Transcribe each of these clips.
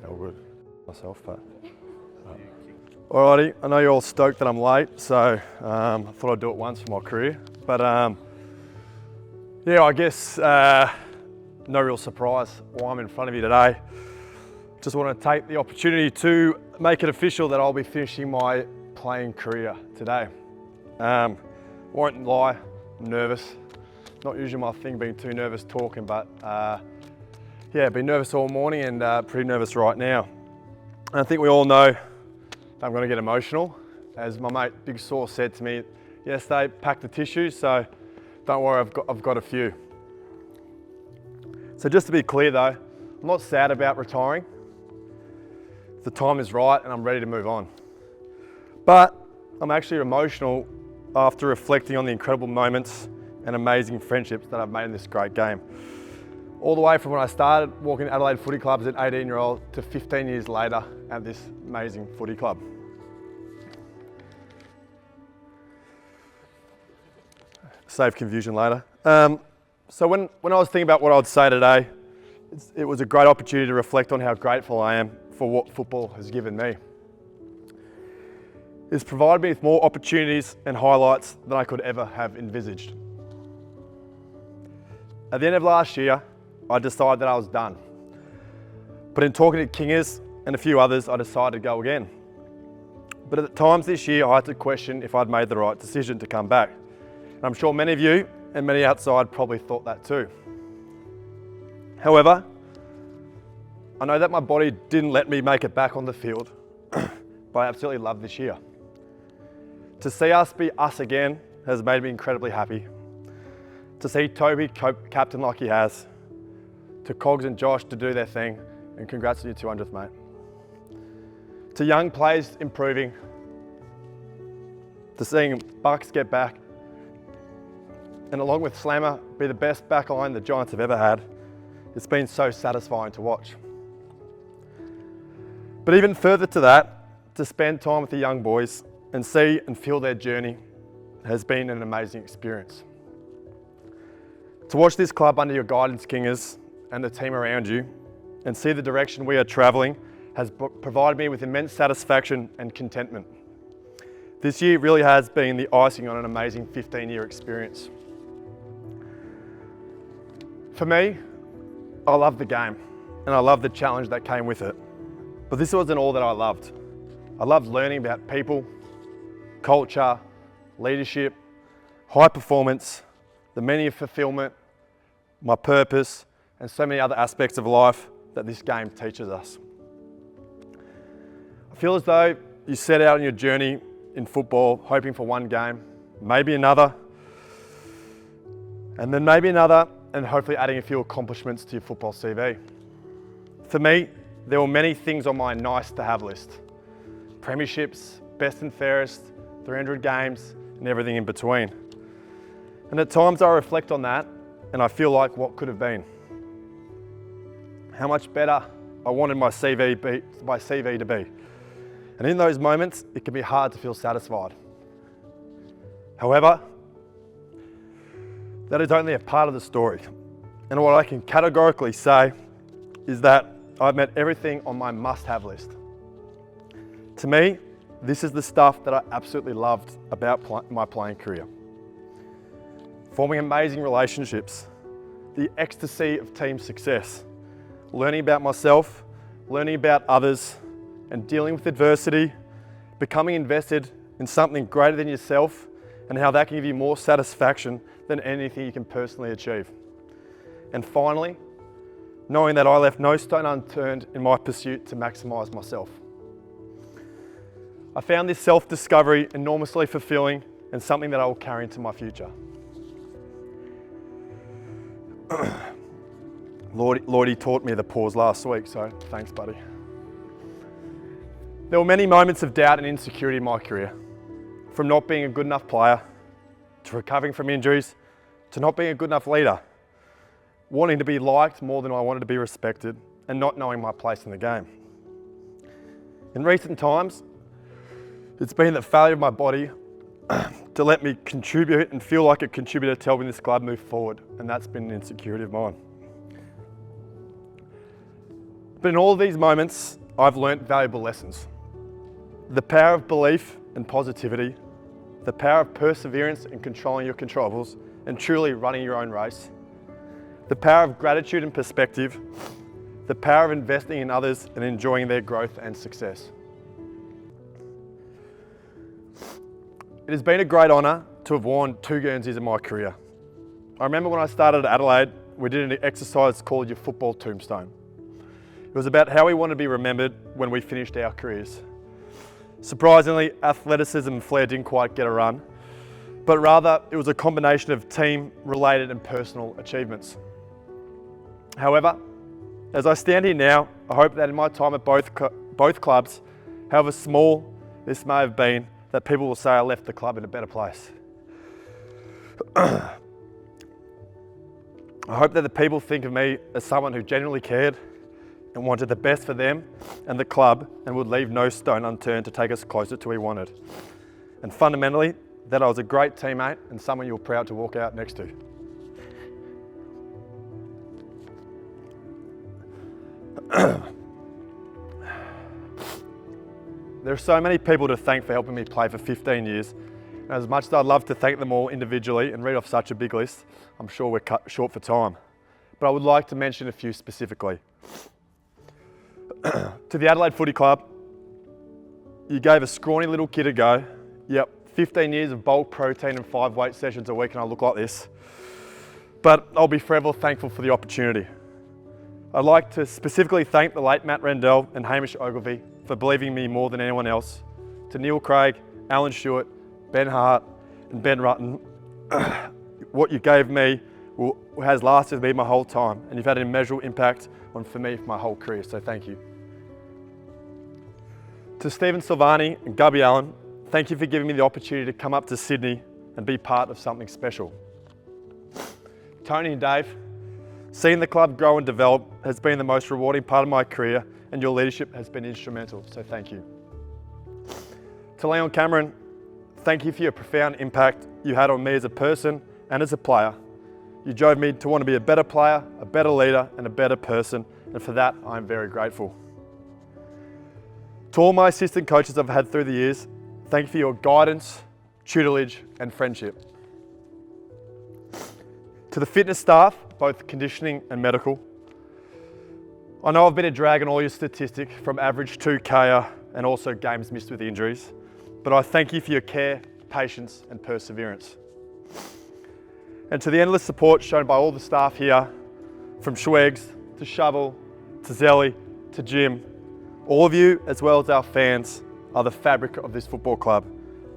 All good myself, but. Alrighty, I know you're all stoked that I'm late, so I thought I'd do it once for my career. But yeah, I guess no real surprise why I'm in front of you today. Just want to take the opportunity to make it official that I'll be finishing my playing career today. Won't lie, I'm nervous. Not usually my thing being too nervous talking, but yeah, been nervous all morning and pretty nervous right now. And I think we all know I'm going to get emotional. As my mate Big Saw said to me yesterday, pack the tissues, so don't worry, I've got a few. So just to be clear though, I'm not sad about retiring. The time is right and I'm ready to move on. But I'm actually emotional after reflecting on the incredible moments and amazing friendships that I've made in this great game. All the way from when I started walking Adelaide footy club as an 18-year-old to 15 years later at this amazing footy club. Save confusion later. So when I was thinking about what I'd say today, it was a great opportunity to reflect on how grateful I am for what football has given me. It's provided me with more opportunities and highlights than I could ever have envisaged. At the end of last year, I decided that I was done. But in talking to Kingers and a few others, I decided to go again. But at times this year, I had to question if I'd made the right decision to come back. And I'm sure many of you and many outside probably thought that too. However, I know that my body didn't let me make it back on the field, but I absolutely love this year. To see us be us again has made me incredibly happy. To see Toby captain like he has, to Cogs and Josh to do their thing, and congrats on your 200th, mate. To young players improving, to seeing Bucks get back, and along with Slammer, be the best back line the Giants have ever had. It's been so satisfying to watch. But even further to that, to spend time with the young boys and see and feel their journey has been an amazing experience. To watch this club under your guidance, Kingers, and the team around you, and see the direction we are travelling has provided me with immense satisfaction and contentment. This year really has been the icing on an amazing 15-year experience. For me, I love the game and I love the challenge that came with it. But this wasn't all that I loved. I loved learning about people, culture, leadership, high performance, the meaning of fulfillment, my purpose, and so many other aspects of life that this game teaches us. I feel as though you set out on your journey in football hoping for one game, maybe another, and then maybe another, and hopefully adding a few accomplishments to your football CV. For me, there were many things on my nice to have list. Premierships, best and fairest, 300 games, and everything in between. And at times I reflect on that and I feel like what could have been. How much better I wanted my CV to be. And in those moments, it can be hard to feel satisfied. However, that is only a part of the story. And what I can categorically say is that I've met everything on my must-have list. To me, this is the stuff that I absolutely loved about my playing career. Forming amazing relationships, the ecstasy of team success, learning about myself, learning about others, and dealing with adversity, becoming invested in something greater than yourself, and how that can give you more satisfaction than anything you can personally achieve. And finally, knowing that I left no stone unturned in my pursuit to maximise myself. I found this self-discovery enormously fulfilling and something that I will carry into my future. Lordy taught me the pause last week, so thanks, buddy. There were many moments of doubt and insecurity in my career, from not being a good enough player, to recovering from injuries, to not being a good enough leader, wanting to be liked more than I wanted to be respected, and not knowing my place in the game. In recent times, it's been the failure of my body to let me contribute and feel like a contributor to helping this club move forward, and that's been an insecurity of mine. But in all of these moments, I've learnt valuable lessons. The power of belief and positivity, the power of perseverance and controlling your controllables and truly running your own race, the power of gratitude and perspective, the power of investing in others and enjoying their growth and success. It has been a great honour to have worn 2 Guernseys in my career. I remember when I started at Adelaide, we did an exercise called your football tombstone. It was about how we want to be remembered when we finished our careers. Surprisingly, athleticism and flair didn't quite get a run, but rather it was a combination of team-related and personal achievements. However, as I stand here now, I hope that in my time at both clubs, however small this may have been, that people will say I left the club in a better place. I hope that the people think of me as someone who genuinely cared and wanted the best for them and the club and would leave no stone unturned to take us closer to where we wanted. And fundamentally, that I was a great teammate and someone you were proud to walk out next to. There are so many people to thank for helping me play for 15 years. And as much as I'd love to thank them all individually and read off such a big list, I'm sure we're cut short for time. But I would like to mention a few specifically. To the Adelaide Footy Club, you gave a scrawny little kid a go. Yep, 15 years of bulk protein and 5 weight sessions a week and I look like this. But I'll be forever thankful for the opportunity. I'd like to specifically thank the late Matt Rendell and Hamish Ogilvie for believing in me more than anyone else. To Neil Craig, Alan Stewart, Ben Hart and Ben Rutten, what you gave me has lasted with me my whole time and you've had an immeasurable impact for me for my whole career, so thank you. To Stephen Silvani and Gubby Allen, thank you for giving me the opportunity to come up to Sydney and be part of something special. Tony and Dave, seeing the club grow and develop has been the most rewarding part of my career and your leadership has been instrumental, so thank you. To Leon Cameron, thank you for your profound impact you had on me as a person and as a player. You drove me to want to be a better player, a better leader and a better person, and for that I'm very grateful. To all my assistant coaches I've had through the years, thank you for your guidance, tutelage and friendship. To the fitness staff, both conditioning and medical, I know I've been a drag on all your statistics from average to KR and also games missed with injuries, but I thank you for your care, patience and perseverance. And to the endless support shown by all the staff here, from Schwegs to Shovel to Zelly to Jim, all of you as well as our fans are the fabric of this football club.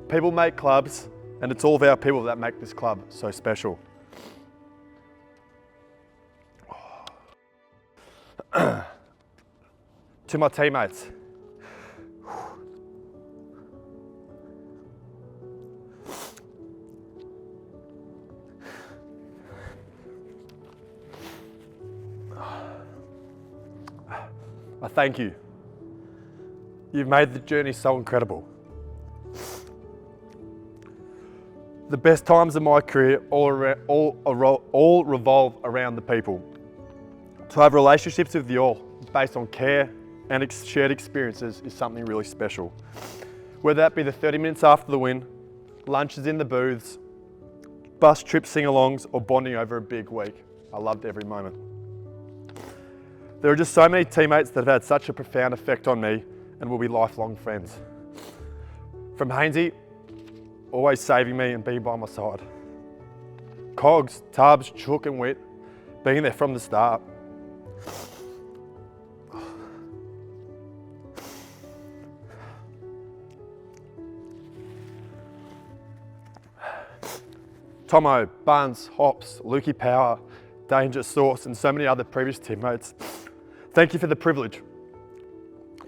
People make clubs and it's all of our people that make this club so special. To my teammates, I thank you. You've made the journey so incredible. The best times of my career all revolve around the people. To have relationships with you all based on care and shared experiences is something really special. Whether that be the 30 minutes after the win, lunches in the booths, bus trips, sing-alongs, or bonding over a big week. I loved every moment. There are just so many teammates that have had such a profound effect on me and will be lifelong friends. From Hainsey, always saving me and being by my side. Cogs, Tubbs, Chook and Witt, being there from the start. Tomo, Buns, Hops, Lukey Power, Danger Source and so many other previous teammates. Thank you for the privilege.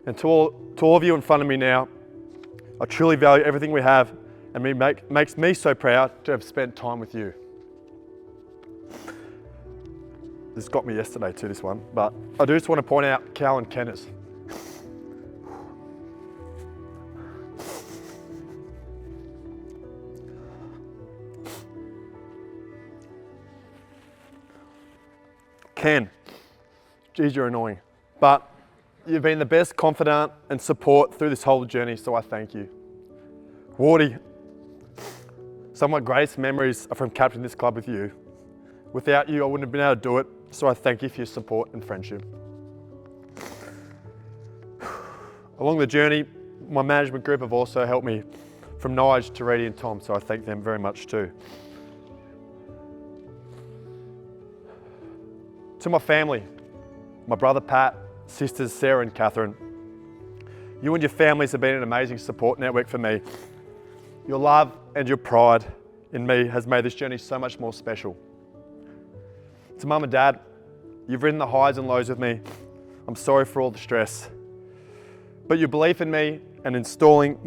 And to all of you in front of me now, I truly value everything we have and makes me so proud to have spent time with you. This got me yesterday too, this one, but I do just want to point out Cal and Kenners. Ken, geez, you're annoying, but You've been the best confidant and support through this whole journey, so I thank you. Wardy, some of my greatest memories are from captaining this club with you. Without you, I wouldn't have been able to do it, so I thank you for your support and friendship. Along the journey, my management group have also helped me, from Nige to Reedy and Tom, so I thank them very much too. To my family, my brother Pat, sisters Sarah and Catherine, you and your families have been an amazing support network for me. Your love and your pride in me has made this journey so much more special. To Mum and Dad, you've ridden the highs and lows with me. I'm sorry for all the stress. But your belief in me and installing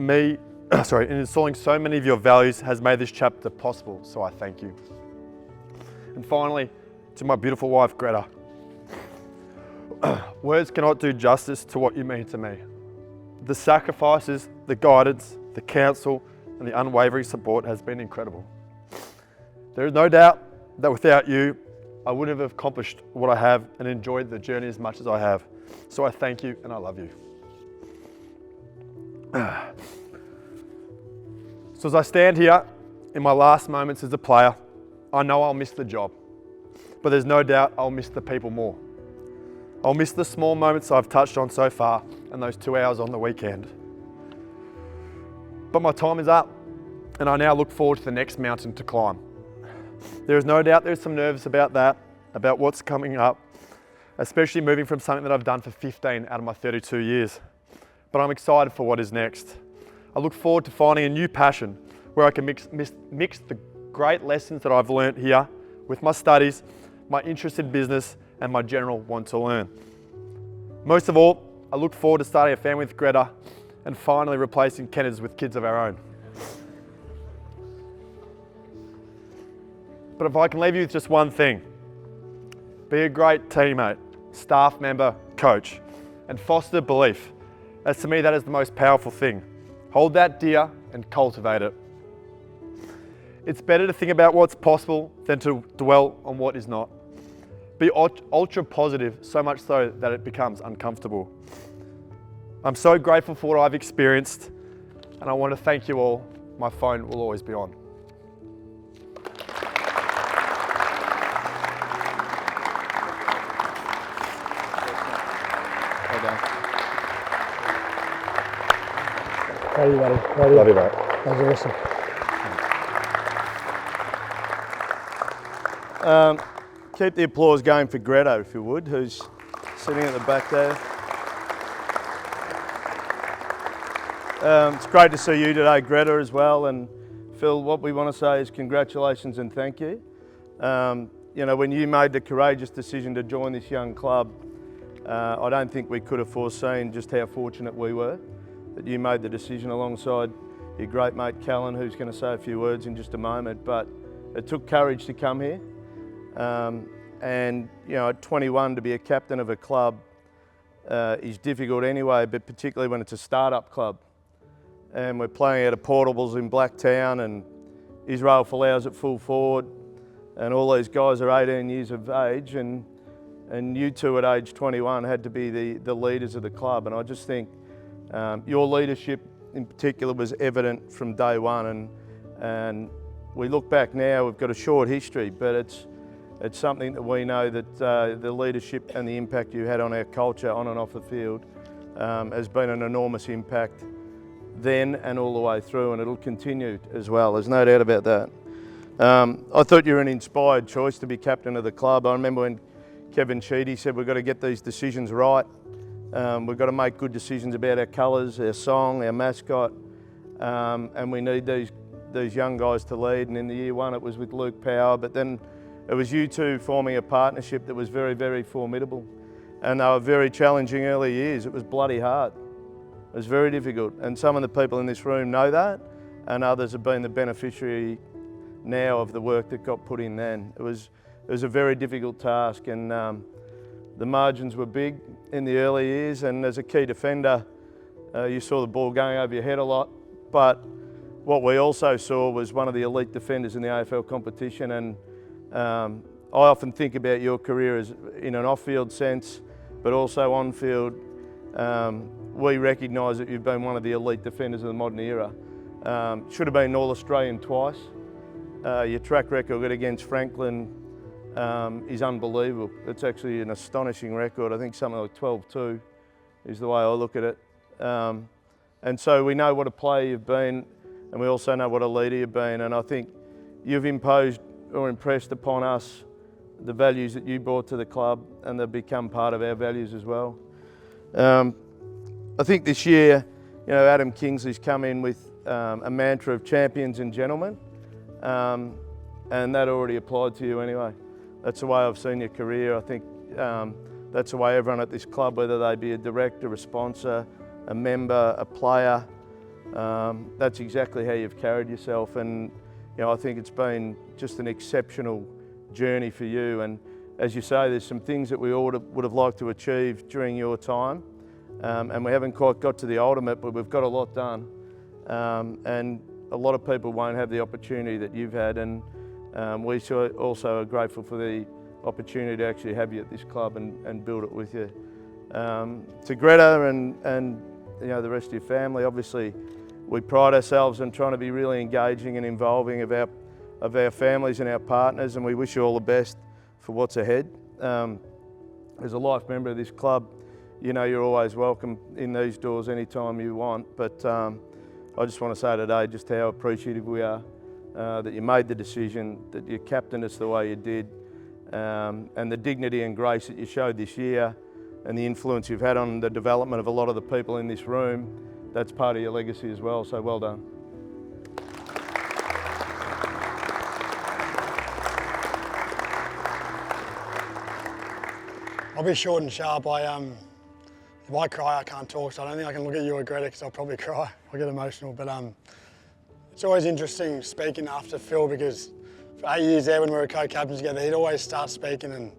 so many of your values has made this chapter possible, so I thank you. And finally, to my beautiful wife, Greta. Words cannot do justice to what you mean to me. The sacrifices, the guidance, the counsel, and the unwavering support has been incredible. There is no doubt that without you, I wouldn't have accomplished what I have and enjoyed the journey as much as I have. So I thank you and I love you. So as I stand here in my last moments as a player, I know I'll miss the job, but there's no doubt I'll miss the people more. I'll miss the small moments I've touched on so far and those 2 hours on the weekend. But my time is up and I now look forward to the next mountain to climb. There is no doubt there's some nerves about that, about what's coming up, especially moving from something that I've done for 15 out of my 32 years. But I'm excited for what is next. I look forward to finding a new passion where I can mix the great lessons that I've learned here with my studies, my interest in business, and my general want to learn. Most of all, I look forward to starting a family with Greta and finally replacing Kenners with kids of our own. But if I can leave you with just one thing, be a great teammate, staff member, coach, and foster belief. As to me, that is the most powerful thing. Hold that dear and cultivate it. It's better to think about what's possible than to dwell on what is not. Be ultra positive, so much so that it becomes uncomfortable. I'm so grateful for what I've experienced, and I want to thank you all. My phone will always be on. How are you, buddy? How are you? Love you, mate. That was awesome. Keep the applause going for Greta, if you would, who's sitting at the back there. It's great to see you today, Greta, as well. And Phil, what we want to say is congratulations and thank you. You know, when you made the courageous decision to join this young club, I don't think we could have foreseen just how fortunate we were that you made the decision alongside your great mate Callan, who's going to say a few words in just a moment. But it took courage to come here. And you know, at 21 to be a captain of a club is difficult anyway, but particularly when it's a start-up club. And we're playing out of portables in Blacktown and Israel Folau's at full forward, and all these guys are 18 years of age, and you two at age 21 had to be the leaders of the club. And I just think your leadership in particular was evident from day one, and we look back now, we've got a short history, but it's something that we know that the leadership and the impact you had on our culture on and off the field has been an enormous impact then and all the way through, and it'll continue as well. There's no doubt about that. I thought you were an inspired choice to be captain of the club. I remember when Kevin Sheedy said we've got to get these decisions right. We've got to make good decisions about our colours, our song, our mascot, and we need these young guys to lead. And in the year one it was with Luke Power, but then it was you two forming a partnership that was very, very formidable. And they were very challenging early years. It was bloody hard. It was very difficult. And some of the people in this room know that, and others have been the beneficiary now of the work that got put in then. It was a very difficult task, and the margins were big in the early years, and as a key defender, you saw the ball going over your head a lot. But what we also saw was one of the elite defenders in the AFL competition, and I often think about your career as in an off-field sense, but also on-field. We recognise that you've been one of the elite defenders of the modern era. Should have been All-Australian twice. Your track record against Franklin is unbelievable. It's actually an astonishing record. I think something like 12-2 is the way I look at it. And so we know what a player you've been, and we also know what a leader you've been. And I think you've imposed or impressed upon us the values that you brought to the club, and they've become part of our values as well. I think this year, you know, Adam Kingsley's come in with a mantra of champions and gentlemen, and that already applied to you anyway. That's the way I've seen your career. I think that's the way everyone at this club, whether they be a director, a sponsor, a member, a player, that's exactly how you've carried yourself. And you know, I think it's been just an exceptional journey for you. And as you say, there's some things that we all would have liked to achieve during your time, and we haven't quite got to the ultimate, but we've got a lot done. And a lot of people won't have the opportunity that you've had, and we also are grateful for the opportunity to actually have you at this club and build it with you. To Greta and you know, the rest of your family, obviously we pride ourselves on trying to be really engaging and involving of our families and our partners, and we wish you all the best for what's ahead. As a life member of this club, you know you're always welcome in these doors anytime you want, but I just want to say today just how appreciative we are that you made the decision, that you captained us the way you did, and the dignity and grace that you showed this year, and the influence you've had on the development of a lot of the people in this room. That's part of your legacy as well, so well done. I'll be short and sharp. If I cry, I can't talk, so I don't think I can look at you or Greta because I'll probably cry. I'll get emotional, but it's always interesting speaking after Phil, because for 8 years there when we were co-captains together, he'd always start speaking and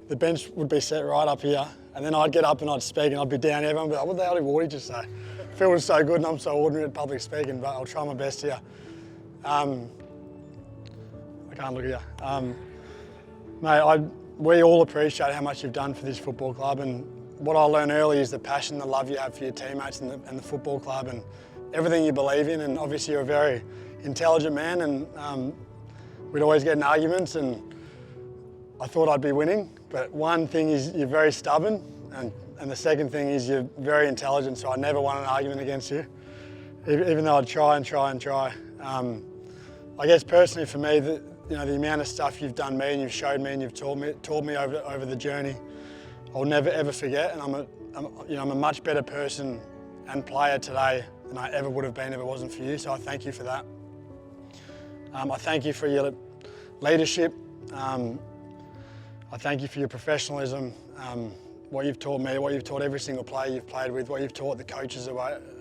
the bench would be set right up here, and then I'd get up and I'd speak and I'd be down here, everyone would be like, what the hell did Wardy just say? Phil was so good and I'm so ordinary at public speaking, but I'll try my best here. I can't look at you. Mate, we all appreciate how much you've done for this football club, and what I learned early is the passion, the love you have for your teammates and the football club and everything you believe in. And obviously you're a very intelligent man, and we'd always get in arguments and I thought I'd be winning. But one thing is you're very stubborn, and the second thing is you're very intelligent, so I never won an argument against you, even though I'd try and try and try. I guess personally for me, you know, the amount of stuff you've done me and you've showed me and you've taught me over the journey, I'll never ever forget. And I'm a much better person and player today than I ever would have been if it wasn't for you. So I thank you for that. I thank you for your leadership. I thank you for your professionalism. What you've taught me, what you've taught every single player you've played with, what you've taught the coaches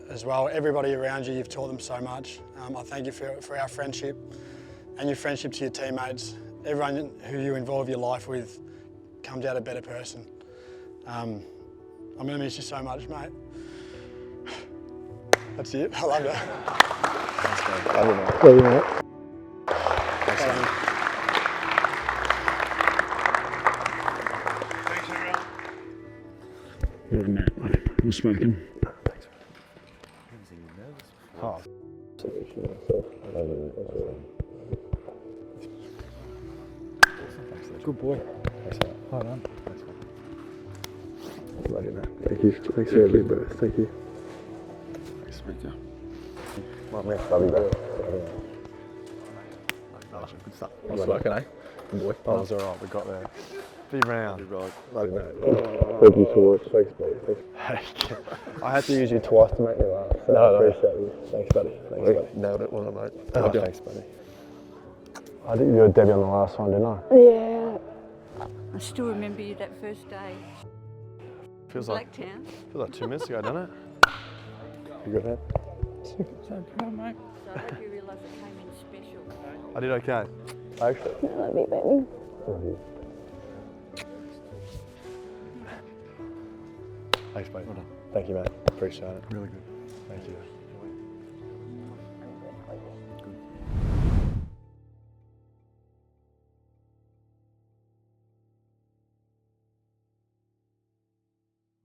as well. Everybody around you, you've taught them so much. I thank you for our friendship and your friendship to your teammates. Everyone who you involve your life with comes out a better person. I'm going to miss you so much, mate. That's it. I love you. Thanks, mate. Love you, mate. Love you, mate. Thanks, mate. Thanks, everyone. Good Matt. I'm smoking. Thanks, mate. Oh. Good boy. Thanks, mate. Well done. Thanks, mate. Love you, mate. Thank you. Thanks for everything, bro. Thank you. Thanks, mate. Love you, bro. Good stuff. I was working, eh? Good boy. Oh, it was alright. We got there. Big round. Love you, mate. Thank you so much. Thanks, mate. Thanks. I had to use you twice to make me laugh. So I appreciate you. Thanks, buddy. Thanks, buddy. Nailed it, wasn't it, mate? Oh, Thanks, buddy. I did you a Debbie on the last one, didn't I? Yeah. I still remember you that first day. Feels like Blacktown. 2 minutes ago, doesn't it? You good, man? So proud, mate. So I hope you realise it came in special. I did okay. Actually. Love you, baby. Love you. Thanks, mate. Well done. Thank you, mate. Appreciate it. Really good. Thank you.